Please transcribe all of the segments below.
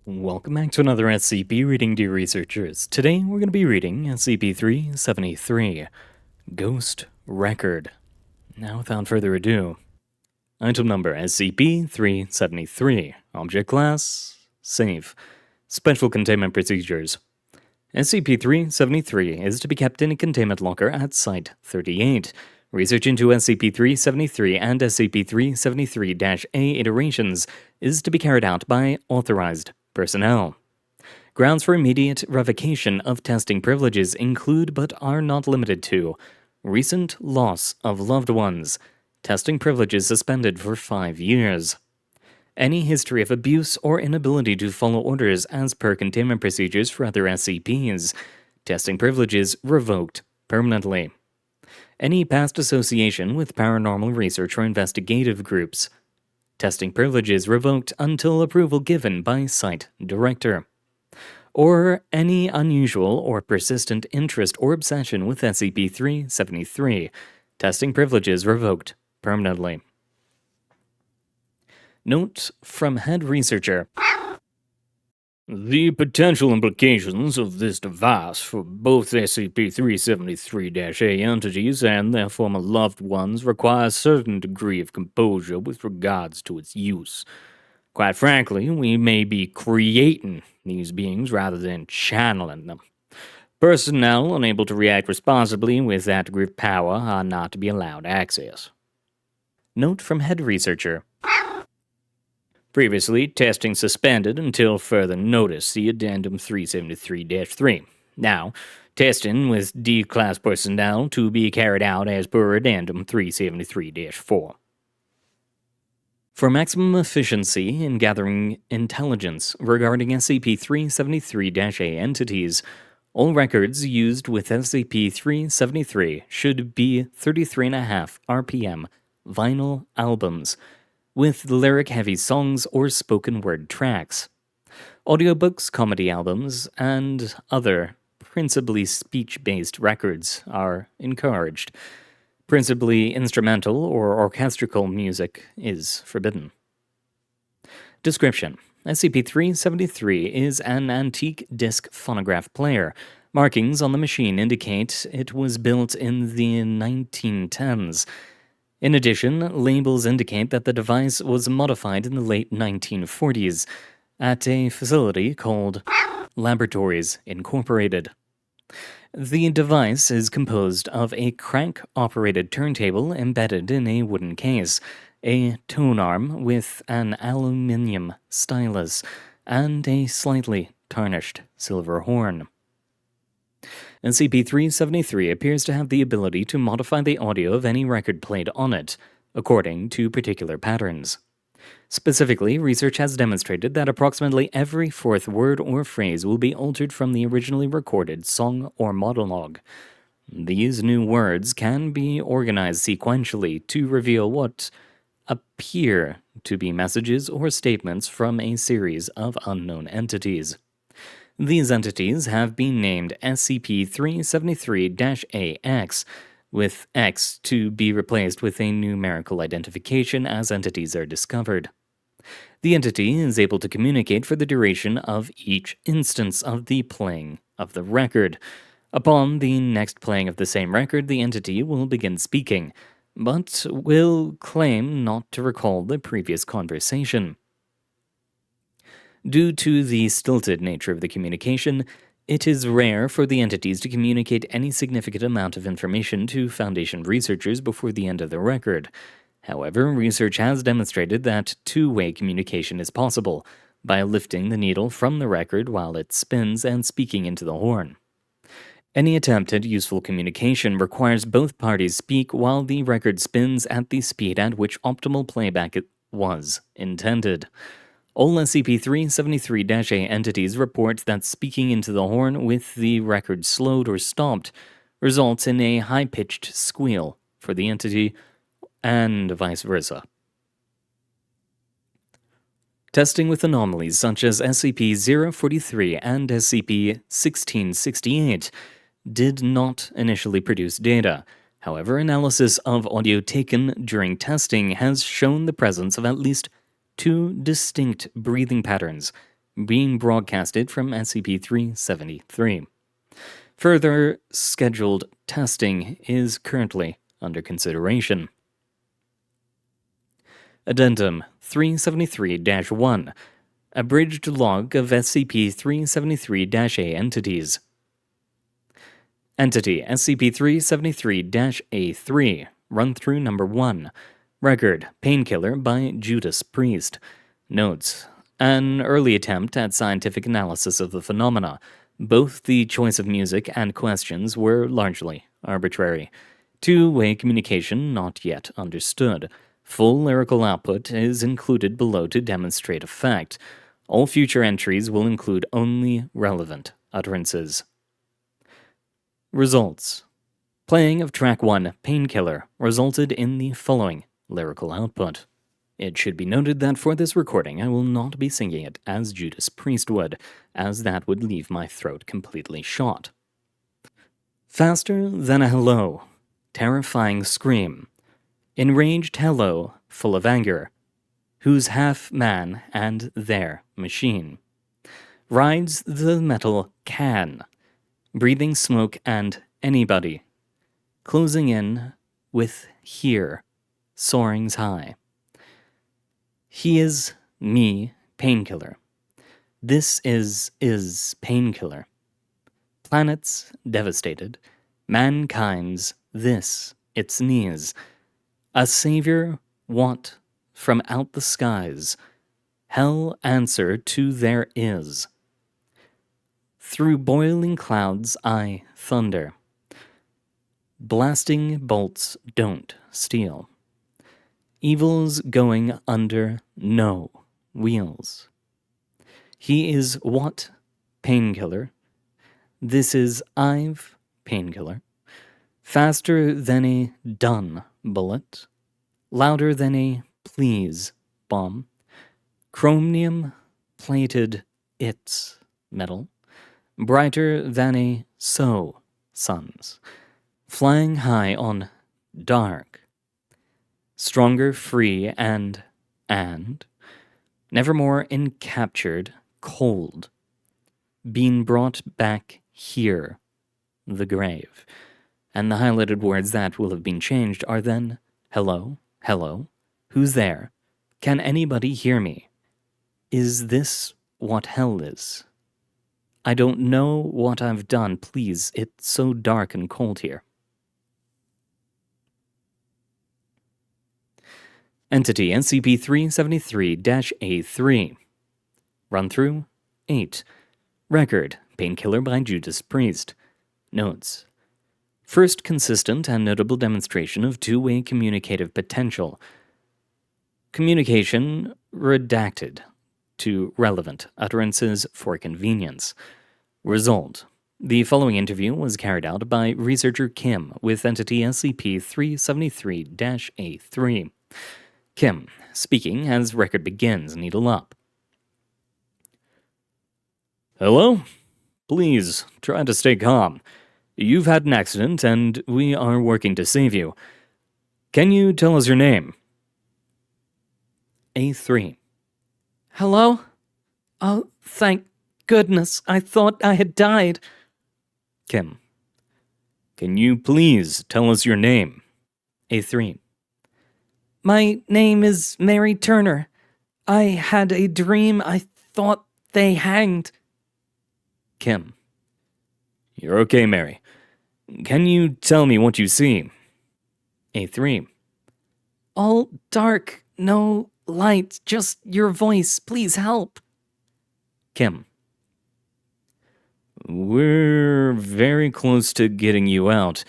Welcome back to another SCP reading, dear researchers. Today we're going to be reading SCP-373, Ghost Record. Now without further ado, item number SCP-373, Object Class, Safe, Special Containment Procedures. SCP-373 is to be kept in a containment locker at Site-38. Research into SCP-373 and SCP-373-A iterations is to be carried out by authorized personnel. Grounds for immediate revocation of testing privileges include but are not limited to recent loss of loved ones, testing privileges suspended for 5 years, any history of abuse or inability to follow orders as per containment procedures for other SCPs, testing privileges revoked permanently, any past association with paranormal research or investigative groups, testing privileges revoked until approval given by Site Director, or any unusual or persistent interest or obsession with SCP-373, testing privileges revoked permanently. Note from Head Researcher. The potential implications of this device for both SCP-373-A entities and their former loved ones require a certain degree of composure with regards to its use. Quite frankly, we may be creating these beings rather than channeling them. Personnel unable to react responsibly with that degree of power are not to be allowed access. Note from Head Researcher. Previously, testing suspended until further notice. See Addendum 373-3. Now, testing with D-Class personnel to be carried out as per Addendum 373-4. For maximum efficiency in gathering intelligence regarding SCP-373-A entities, all records used with SCP-373 should be 33.5 RPM vinyl albums, with lyric-heavy songs or spoken-word tracks. Audiobooks, comedy albums, and other principally speech-based records are encouraged. Principally instrumental or orchestral music is forbidden. Description: SCP-373 is an antique disc phonograph player. Markings on the machine indicate it was built in the 1910s. In addition, labels indicate that the device was modified in the late 1940s at a facility called Laboratories Incorporated. The device is composed of a crank-operated turntable embedded in a wooden case, a tone arm with an aluminum stylus, and a slightly tarnished silver horn. SCP-373 appears to have the ability to modify the audio of any record played on it, according to particular patterns. Specifically, research has demonstrated that approximately every fourth word or phrase will be altered from the originally recorded song or monologue. These new words can be organized sequentially to reveal what appear to be messages or statements from a series of unknown entities. These entities have been named SCP-373-AX, with X to be replaced with a numerical identification as entities are discovered. The entity is able to communicate for the duration of each instance of the playing of the record. Upon the next playing of the same record, the entity will begin speaking, but will claim not to recall the previous conversation. Due to the stilted nature of the communication, it is rare for the entities to communicate any significant amount of information to Foundation researchers before the end of the record. However, research has demonstrated that two-way communication is possible by lifting the needle from the record while it spins and speaking into the horn. Any attempt at useful communication requires both parties speak while the record spins at the speed at which optimal playback was intended. All SCP-373-A entities report that speaking into the horn with the record slowed or stopped results in a high-pitched squeal for the entity, and vice versa. Testing with anomalies such as SCP-043 and SCP-1668 did not initially produce data. However, analysis of audio taken during testing has shown the presence of at least two distinct breathing patterns being broadcasted from SCP-373. Further scheduled testing is currently under consideration. Addendum 373-1 Abridged Log of SCP-373-A Entities. Entity SCP-373-A3 Run-Through Number 1 Record Painkiller by Judas Priest. Notes: an early attempt at scientific analysis of the phenomena. Both the choice of music and questions were largely arbitrary. Two-way communication not yet understood. Full lyrical output is included below to demonstrate effect. All future entries will include only relevant utterances. Results. Playing of Track 1, Painkiller, resulted in the following lyrical output. It should be noted that for this recording I will not be singing it as Judas Priest would, as that would leave my throat completely shot. Faster than a hello. Terrifying scream. Enraged hello, full of anger. Who's half man and their machine. Rides the metal can. Breathing smoke and anybody. Closing in with here. Soarings high. He is me, painkiller. This is painkiller. Planets devastated. Mankind's this, its knees. A savior want from out the skies. Hell answer to there is. Through boiling clouds I thunder. Blasting bolts don't steal. Evil's going under no wheels. He is what? Painkiller. This is I've painkiller. Faster than a done bullet. Louder than a please bomb. Chromium plated it's metal. Brighter than a so suns. Flying high on dark. Stronger, free, and nevermore encaptured, cold, being brought back here, the grave. And the highlighted words that will have been changed are then, hello, hello, who's there? Can anybody hear me? Is this what hell is? I don't know what I've done, please, it's so dark and cold here. Entity SCP-373-A3 Run-Through 8 Record Painkiller by Judas Priest. Notes: first consistent and notable demonstration of two-way communicative potential. Communication redacted to relevant utterances for convenience. Result: the following interview was carried out by researcher Kim with Entity SCP-373-A3. Kim, speaking as record begins, needle up. Hello? Please, try to stay calm. You've had an accident, and we are working to save you. Can you tell us your name? A3. Hello? Oh, thank goodness, I thought I had died. Kim. Can you please tell us your name? A3. My name is Mary Turner. I had a dream. I thought they hanged. Kim. You're okay, Mary. Can you tell me what you see? A3. All dark, no light, just your voice. Please help. Kim. We're very close to getting you out.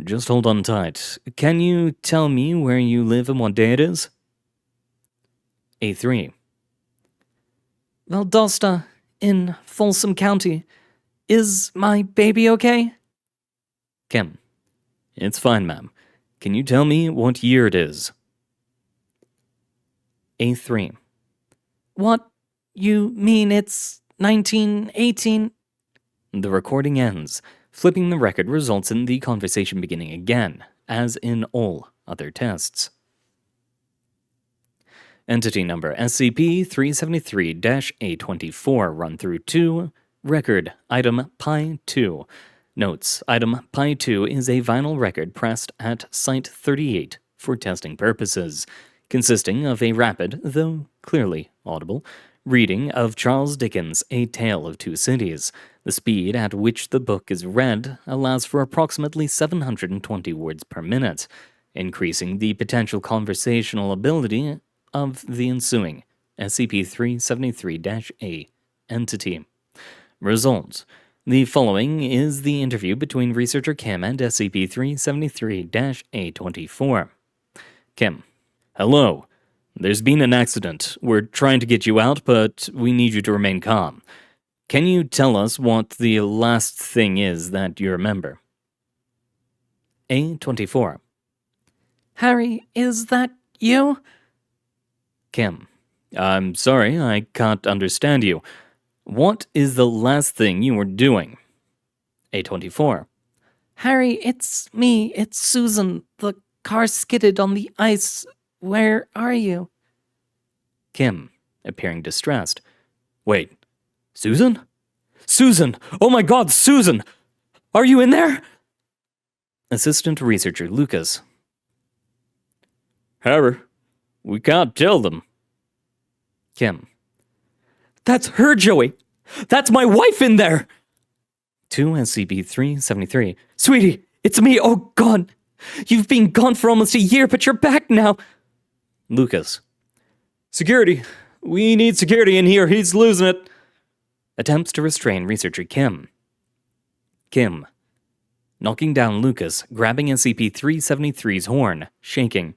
Just hold on tight. Can you tell me where you live and what day it is? A3. Valdosta, in Folsom County. Is my baby okay? Kim. It's fine, ma'am. Can you tell me what year it is? A3. What? You mean it's 1918? The recording ends. Flipping the record results in the conversation beginning again, as in all other tests. Entity number SCP-373-A24 run through 2. Record item Pi 2. Notes: item Pi 2 is a vinyl record pressed at Site 38 for testing purposes, consisting of a rapid, though clearly audible, reading of Charles Dickens' A Tale of Two Cities. The speed at which the book is read allows for approximately 720 words per minute, increasing the potential conversational ability of the ensuing SCP-373-A entity. Result: the following is the interview between Researcher Kim and SCP-373-A24. Kim: Hello. There's been an accident. We're trying to get you out, but we need you to remain calm. Can you tell us what the last thing is that you remember? A24. Harry, is that you? Kim: I'm sorry, I can't understand you. What is the last thing you were doing? A24. Harry, it's me. It's Susan. The car skidded on the ice. Where are you? Kim, appearing distressed. Wait, Susan? Susan! Oh my god, Susan! Are you in there? Assistant Researcher Lucas. Harry, we can't tell them. Kim. That's her, Joey! That's my wife in there! To SCP-373. Sweetie, it's me, oh god! You've been gone for almost a year, but you're back now! Lucas. Security! We need security in here, he's losing it! Attempts to restrain Researcher Kim. Kim. Knocking down Lucas, grabbing SCP-373's horn, shaking.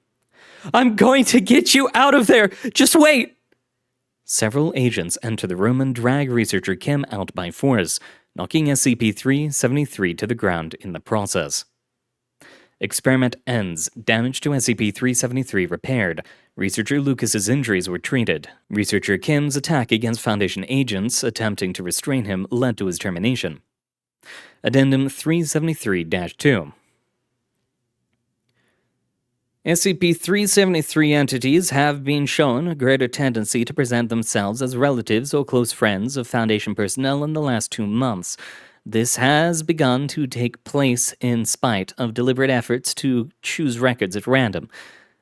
I'm going to get you out of there! Just wait! Several agents enter the room and drag Researcher Kim out by force, knocking SCP-373 to the ground in the process. Experiment ends. Damage to SCP-373 repaired. Researcher Lucas's injuries were treated. Researcher Kim's attack against Foundation agents attempting to restrain him led to his termination. Addendum 373-2. SCP-373 entities have been shown a greater tendency to present themselves as relatives or close friends of Foundation personnel in the last 2 months. This has begun to take place in spite of deliberate efforts to choose records at random.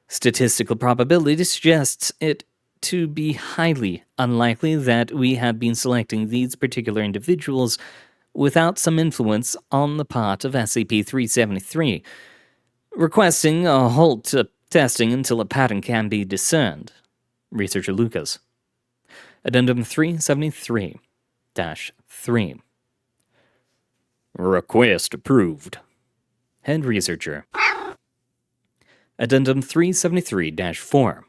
Statistical probability suggests it to be highly unlikely that we have been selecting these particular individuals without some influence on the part of SCP-373, requesting a halt to testing until a pattern can be discerned. Researcher Lucas. Addendum 373-3. Request approved. Head Researcher. Addendum 373-4.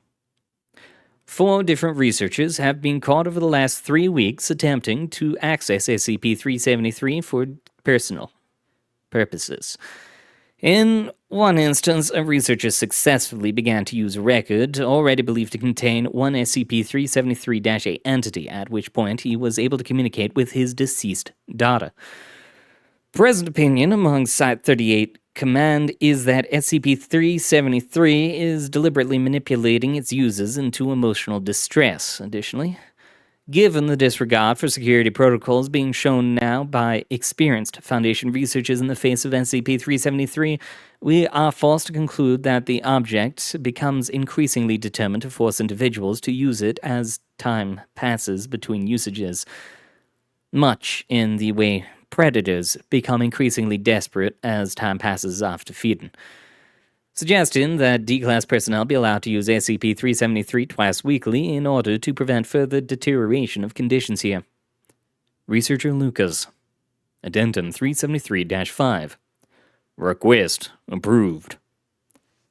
4 different researchers have been caught over the last 3 weeks attempting to access SCP-373 for personal purposes. In one instance, a researcher successfully began to use a record already believed to contain one SCP-373-A entity, at which point he was able to communicate with his deceased daughter. Present opinion among Site-38 Command is that SCP-373 is deliberately manipulating its users into emotional distress. Additionally, given the disregard for security protocols being shown now by experienced Foundation researchers in the face of SCP-373, we are forced to conclude that the object becomes increasingly determined to force individuals to use it as time passes between usages, much in the way predators become increasingly desperate as time passes after feeding. Suggestion that D-Class personnel be allowed to use SCP-373 twice weekly in order to prevent further deterioration of conditions here. Researcher Lucas. Addendum 373-5. Request approved.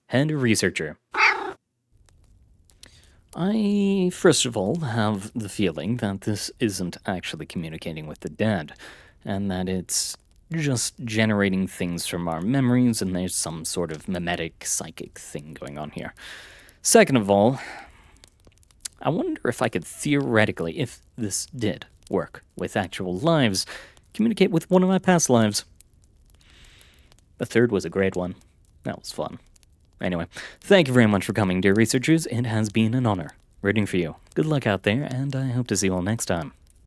Head Researcher. I, first of all, have the feeling that this isn't actually communicating with the dead, and that it's just generating things from our memories, and there's some sort of mimetic psychic thing going on here. Second of all, I wonder if I could theoretically, if this did work with actual lives, communicate with one of my past lives. The third was a great one. That was fun. Anyway, thank you very much for coming, dear researchers. It has been an honor. Rooting for you. Good luck out there, and I hope to see you all next time.